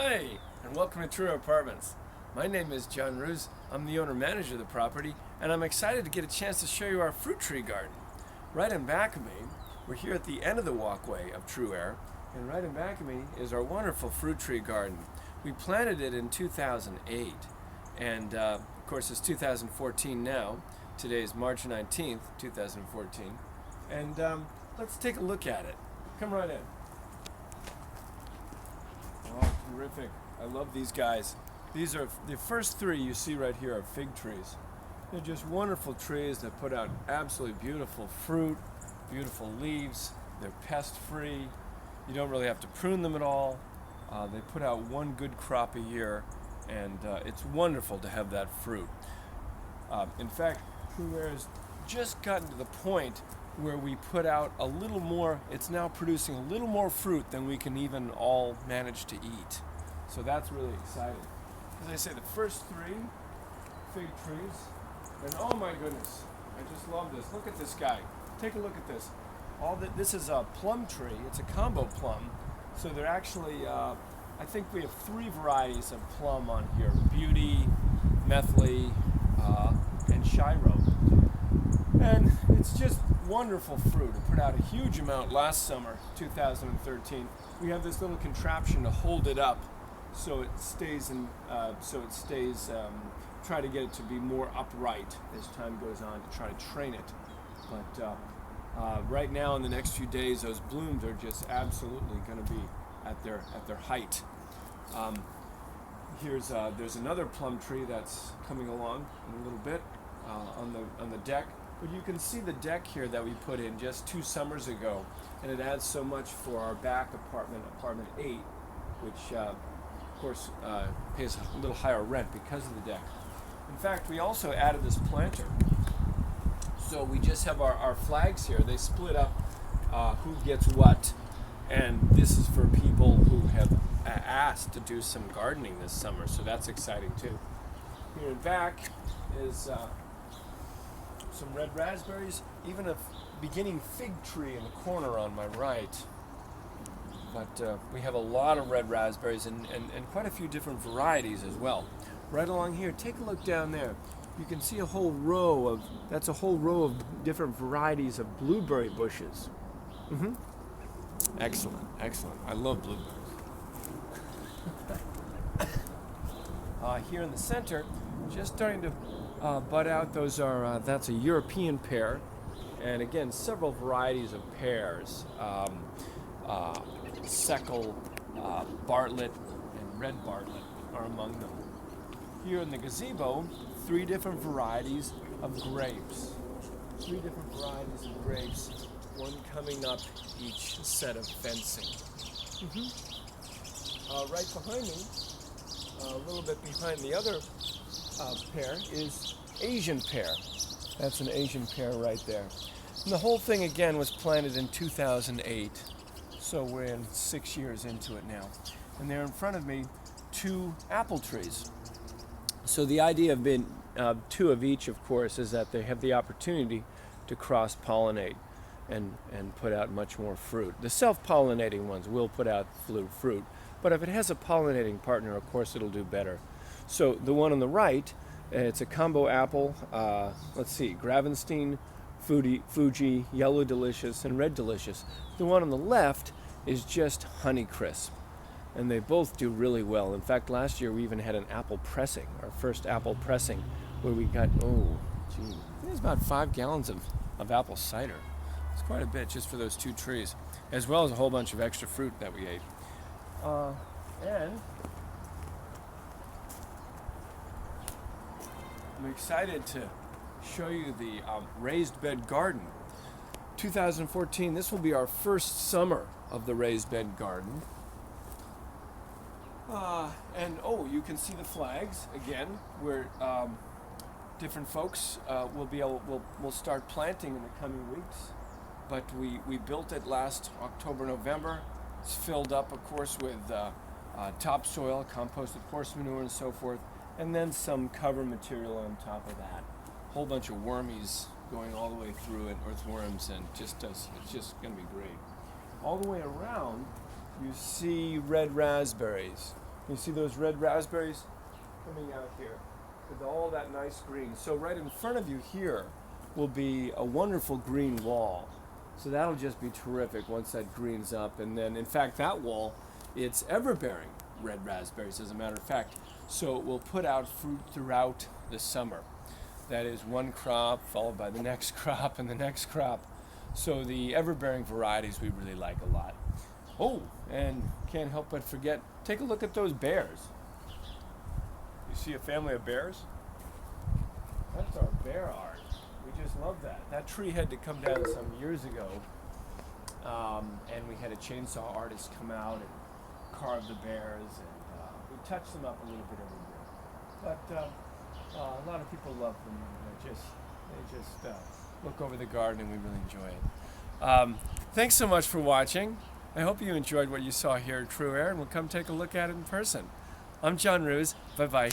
Hi, and welcome to Truaire Apartments. My name is John Ruze. I'm the owner-manager of the property, and I'm excited to get a chance to show you our fruit tree garden. Right in back of me, we're here at the end of the walkway of Truaire, and right in back of me is our wonderful fruit tree garden. We planted it in 2008, and of course it's 2014 now. Today is March 19th, 2014, and let's take a look at it. Come right in. Oh, terrific. I love these guys. These are the first three you see right here are fig trees. They're just wonderful trees that put out absolutely beautiful fruit, beautiful leaves. They're pest free. You don't really have to prune them at all. They put out one good crop a year, and it's wonderful to have that fruit. In fact, Truaire has just gotten to the point where we put out a little more, it's now producing a little more fruit than we can even all manage to eat. So that's really exciting. As I say, the first three fig trees, and oh my goodness, I just love this. Look at this guy. Take a look at this. This is a plum tree. It's a combo plum. So they're actually, I think we have three varieties of plum on here. Beauty, Methley, and Shiro. And it's just wonderful fruit. It put out a huge amount last summer, 2013. We have this little contraption to hold it up so it stays try to get it to be more upright as time goes on to try to train it. But right now in the next few days, those blooms are just absolutely going to be at their height. There's another plum tree that's coming along in a little bit on the deck. But you can see the deck here that we put in just 2 summers ago, and it adds so much for our back apartment 8, which of course pays a little higher rent because of the deck. In fact, we also added this planter. So we just have our flags here. They split up who gets what, and this is for people who have asked to do some gardening this summer, so that's exciting too. Here in back is some red raspberries, even a beginning fig tree in the corner on my right. But we have a lot of red raspberries and quite a few different varieties as well. Right along here, take a look down there. You can see a whole row of different varieties of blueberry bushes. Excellent, excellent. I love blueberries. Here in the center, just starting to bud out. That's a European pear, and again several varieties of pears. Seckel, Bartlett, and red Bartlett are among them. Here in the gazebo, 3 different varieties of grapes. 3 different varieties of grapes, one coming up each set of fencing. Right behind me, a little bit behind the other pear is Asian pear. That's an Asian pear right there. And the whole thing again was planted in 2008, so we're in 6 years into it now. And there in front of me, 2 apple trees. So the idea of being 2 of each, of course, is that they have the opportunity to cross-pollinate and put out much more fruit. The self-pollinating ones will put out fruit, but if it has a pollinating partner, of course, it'll do better. So the one on the right, it's a combo apple. Let's see, Gravenstein, Fuji, Yellow Delicious, and Red Delicious. The one on the left is just Honeycrisp, and they both do really well. In fact, last year we even had an apple pressing, our first apple pressing, where we got, it was about 5 gallons of apple cider. It's quite a bit just for those 2 trees, as well as a whole bunch of extra fruit that we ate. And I'm excited to show you the raised bed garden. 2014, this will be our first summer of the raised bed garden. You can see the flags again, where different folks will start planting in the coming weeks. But we built it last October, November. It's filled up, of course, with topsoil, composted horse manure, and so forth, and then some cover material on top of that. A whole bunch of wormies going all the way through it, earthworms, and it's just going to be great. All the way around, you see red raspberries. You see those red raspberries coming out here with all that nice green. So right in front of you here will be a wonderful green wall. So that'll just be terrific once that greens up. And then, in fact, that wall, it's ever-bearing red raspberries, as a matter of fact. So it will put out fruit throughout the summer. That is one crop followed by the next crop and the next crop. So the ever-bearing varieties we really like a lot. Oh, and can't help but forget, take a look at those bears. You see a family of bears? That's our bear art. We just love that. That tree had to come down some years ago, and we had a chainsaw artist come out and carve the bears, and we touch them up a little bit every year. But a lot of people love them. They just look over the garden, and we really enjoy it. Thanks so much for watching. I hope you enjoyed what you saw here at Truaire, and we'll come take a look at it in person. I'm John Ruze. Bye-bye.